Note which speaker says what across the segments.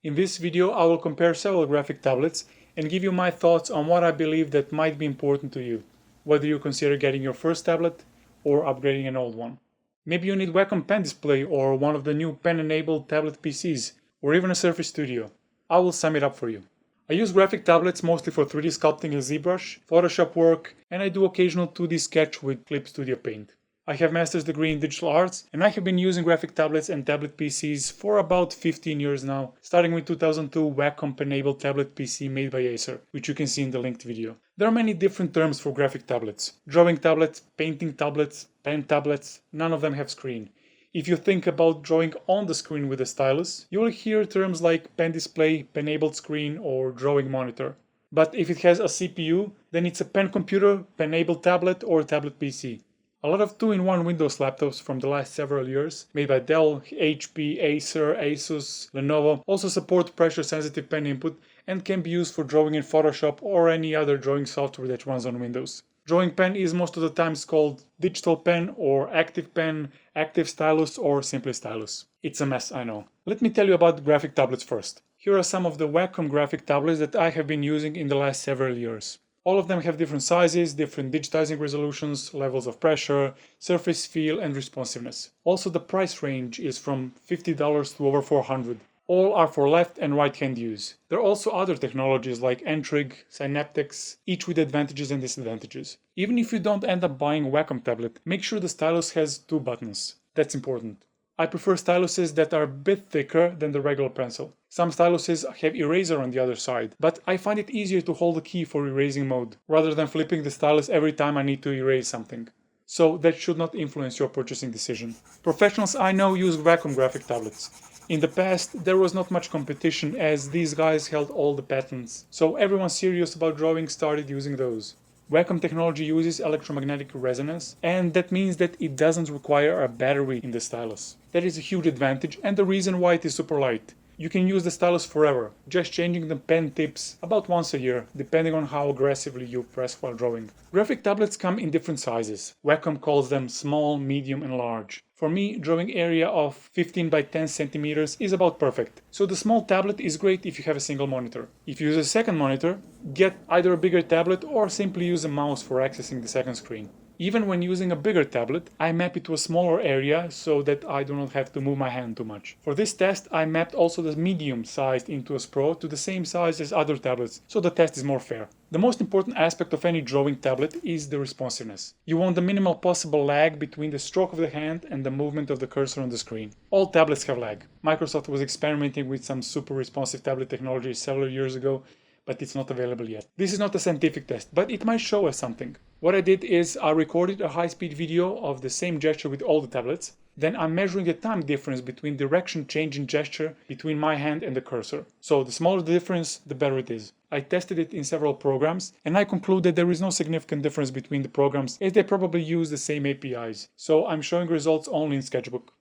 Speaker 1: In this video, I will compare several graphic tablets and give you my thoughts on what I believe that might be important to you, whether you consider getting your first tablet or upgrading an old one. Maybe you need Wacom pen display or one of the new pen-enabled tablet PCs, or even a Surface Studio. I will sum it up for you. I use graphic tablets mostly for 3D sculpting and ZBrush, Photoshop work, and I do occasional 2D sketch with Clip Studio Paint. I have master's degree in digital arts, and I have been using graphic tablets and tablet PCs for about 15 years now, starting with 2002 Wacom-enabled tablet PC made by Acer, which you can see in the linked video. There are many different terms for graphic tablets. Drawing tablets, painting tablets, pen tablets, none of them have screen. If you think about drawing on the screen with a stylus, you will hear terms like pen display, pen-enabled screen, or drawing monitor. But if it has a CPU, then it's a pen computer, pen-enabled tablet, or tablet PC. A lot of 2-in-1 Windows laptops from the last several years, made by Dell, HP, Acer, Asus, Lenovo, also support pressure-sensitive pen input and can be used for drawing in Photoshop or any other drawing software that runs on Windows. Drawing pen is most of the times called digital pen or active pen, active stylus, or simply stylus. It's a mess, I know. Let me tell you about graphic tablets first. Here are some of the Wacom graphic tablets that I have been using in the last several years. All of them have different sizes, different digitizing resolutions, levels of pressure, surface feel, and responsiveness. Also, the price range is from $50 to over $400. All are for left and right hand use. There are also other technologies like N-Trig, Synaptics, each with advantages and disadvantages. Even if you don't end up buying a Wacom tablet, make sure the stylus has 2 buttons. That's important. I prefer styluses that are a bit thicker than the regular pencil. Some styluses have eraser on the other side, but I find it easier to hold the key for erasing mode, rather than flipping the stylus every time I need to erase something. So that should not influence your purchasing decision. Professionals I know use Wacom graphic tablets. In the past, there was not much competition as these guys held all the patents, so everyone serious about drawing started using those. Wacom technology uses electromagnetic resonance, and that means that it doesn't require a battery in the stylus. That is a huge advantage and the reason why it is super light. You can use the stylus forever, just changing the pen tips about once a year, depending on how aggressively you press while drawing. Graphic tablets come in different sizes. Wacom calls them small, medium, and large. For me, drawing area of 15 by 10 centimeters is about perfect, so the small tablet is great if you have a single monitor. If you use a second monitor, get either a bigger tablet or simply use a mouse for accessing the second screen. Even when using a bigger tablet, I map it to a smaller area so that I do not have to move my hand too much. For this test, I mapped also the medium-sized Intuos Pro to the same size as other tablets, so the test is more fair. The most important aspect of any drawing tablet is the responsiveness. You want the minimal possible lag between the stroke of the hand and the movement of the cursor on the screen. All tablets have lag. Microsoft was experimenting with some super responsive tablet technology several years ago, but it's not available yet. This is not a scientific test, but it might show us something. What I did is I recorded a high-speed video of the same gesture with all the tablets. Then I'm measuring the time difference between direction change in gesture between my hand and the cursor. So the smaller the difference, the better it is. I tested it in several programs and I concluded there is no significant difference between the programs as they probably use the same APIs. So I'm showing results only in Sketchbook.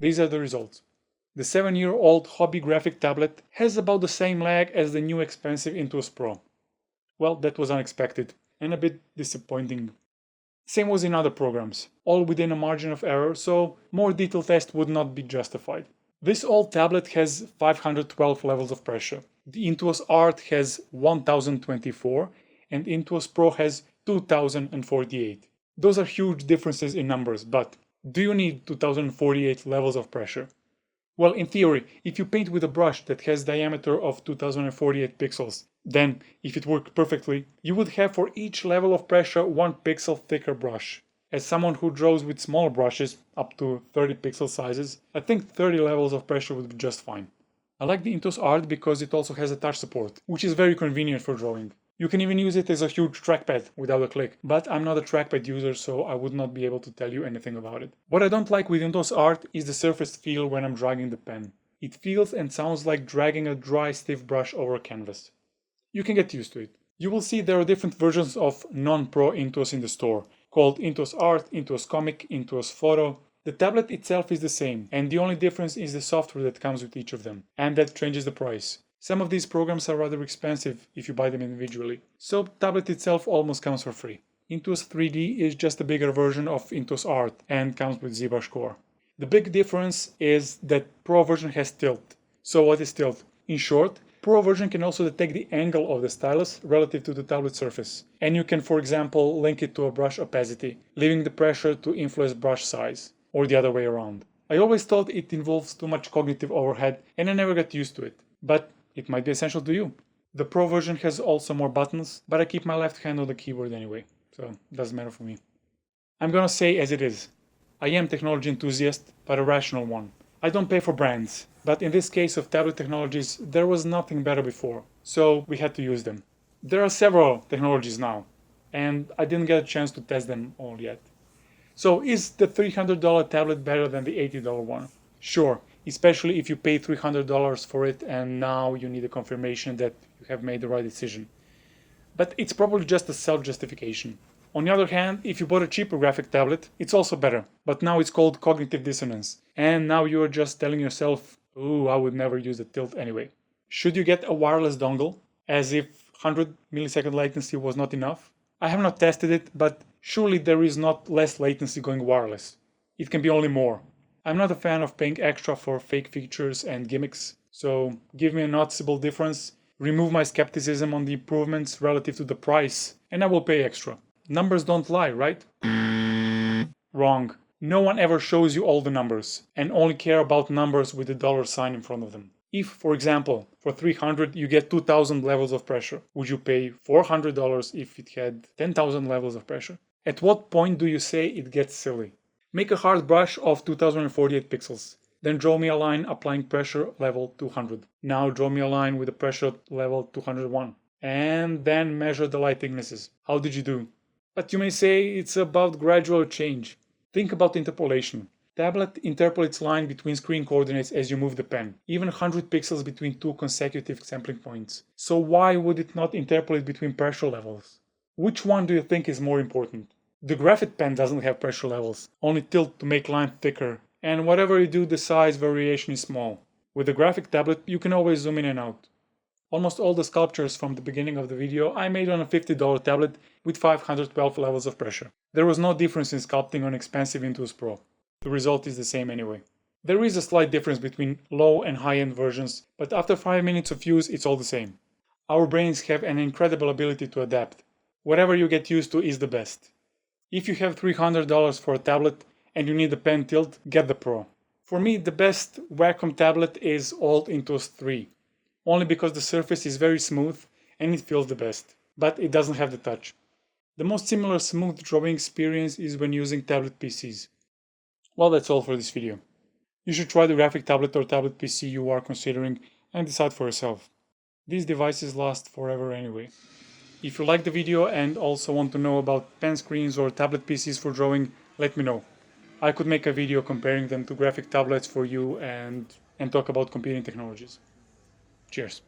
Speaker 1: These are the results. The 7-year-old hobby graphic tablet has about the same lag as the new expensive Intuos Pro. Well, that was unexpected and a bit disappointing. Same was in other programs, all within a margin of error, so more detailed test would not be justified. This old tablet has 512 levels of pressure. The Intuos Art has 1024 and Intuos Pro has 2048. Those are huge differences in numbers, but do you need 2048 levels of pressure? Well, in theory, if you paint with a brush that has diameter of 2048 pixels, then, if it worked perfectly, you would have for each level of pressure 1 pixel thicker brush. As someone who draws with smaller brushes, up to 30 pixel sizes, I think 30 levels of pressure would be just fine. I like the Intuos Art because it also has a touch support, which is very convenient for drawing. You can even use it as a huge trackpad without a click, but I'm not a trackpad user, so I would not be able to tell you anything about it. What I don't like with Intuos Art is the surface feel when I'm dragging the pen. It feels and sounds like dragging a dry, stiff brush over a canvas. You can get used to it. You will see there are different versions of non-pro Intuos in the store, called Intuos Art, Intuos Comic, Intuos Photo. The tablet itself is the same, and the only difference is the software that comes with each of them, and that changes the price. Some of these programs are rather expensive if you buy them individually, so tablet itself almost comes for free. Intuos 3D is just a bigger version of Intuos Art and comes with ZBrush Core. The big difference is that Pro version has tilt. So what is tilt? In short, Pro version can also detect the angle of the stylus relative to the tablet surface, and you can, for example, link it to a brush opacity, leaving the pressure to influence brush size, or the other way around. I always thought it involves too much cognitive overhead, and I never got used to it, but it might be essential to you. The Pro version has also more buttons, but I keep my left hand on the keyboard anyway, so it doesn't matter for me. I'm gonna say as it is. I am technology enthusiast, but a rational one. I don't pay for brands, but in this case of tablet technologies, there was nothing better before, so we had to use them. There are several technologies now, and I didn't get a chance to test them all yet. So is the $300 tablet better than the $80 one? Sure, especially if you pay $300 for it and now you need a confirmation that you have made the right decision. But it's probably just a self-justification. On the other hand, if you bought a cheaper graphic tablet, it's also better, but now it's called cognitive dissonance, and now you are just telling yourself, ooh, I would never use the tilt anyway. Should you get a wireless dongle, as if 100 millisecond latency was not enough? I have not tested it, but surely there is not less latency going wireless. It can be only more. I'm not a fan of paying extra for fake features and gimmicks, so give me a noticeable difference, remove my skepticism on the improvements relative to the price, and I will pay extra. Numbers don't lie, right? Wrong. No one ever shows you all the numbers, and only care about numbers with the dollar sign in front of them. If, for example, for 300 you get 2000 levels of pressure, would you pay $400 if it had 10,000 levels of pressure? At what point do you say it gets silly? Make a hard brush of 2048 pixels. Then draw me a line applying pressure level 200. Now draw me a line with a pressure level 201. And then measure the light thicknesses. How did you do? But you may say it's about gradual change. Think about interpolation. Tablet interpolates line between screen coordinates as you move the pen, even 100 pixels between two consecutive sampling points. So why would it not interpolate between pressure levels? Which one do you think is more important? The graphic pen doesn't have pressure levels, only tilt to make line thicker, and whatever you do the size variation is small. With the graphic tablet you can always zoom in and out. Almost all the sculptures from the beginning of the video I made on a $50 tablet with 512 levels of pressure. There was no difference in sculpting on expensive Intuos Pro. The result is the same anyway. There is a slight difference between low and high-end versions, but after 5 minutes of use it's all the same. Our brains have an incredible ability to adapt. Whatever you get used to is the best. If you have $300 for a tablet and you need a pen tilt, get the Pro. For me, the best Wacom tablet is old Intuos 3, only because the surface is very smooth and it feels the best, but it doesn't have the touch. The most similar smooth drawing experience is when using tablet PCs. Well, that's all for this video. You should try the graphic tablet or tablet PC you are considering and decide for yourself. These devices last forever anyway. If you like the video and also want to know about pen screens or tablet PCs for drawing, let me know. I could make a video comparing them to graphic tablets for you and talk about competing technologies. Cheers.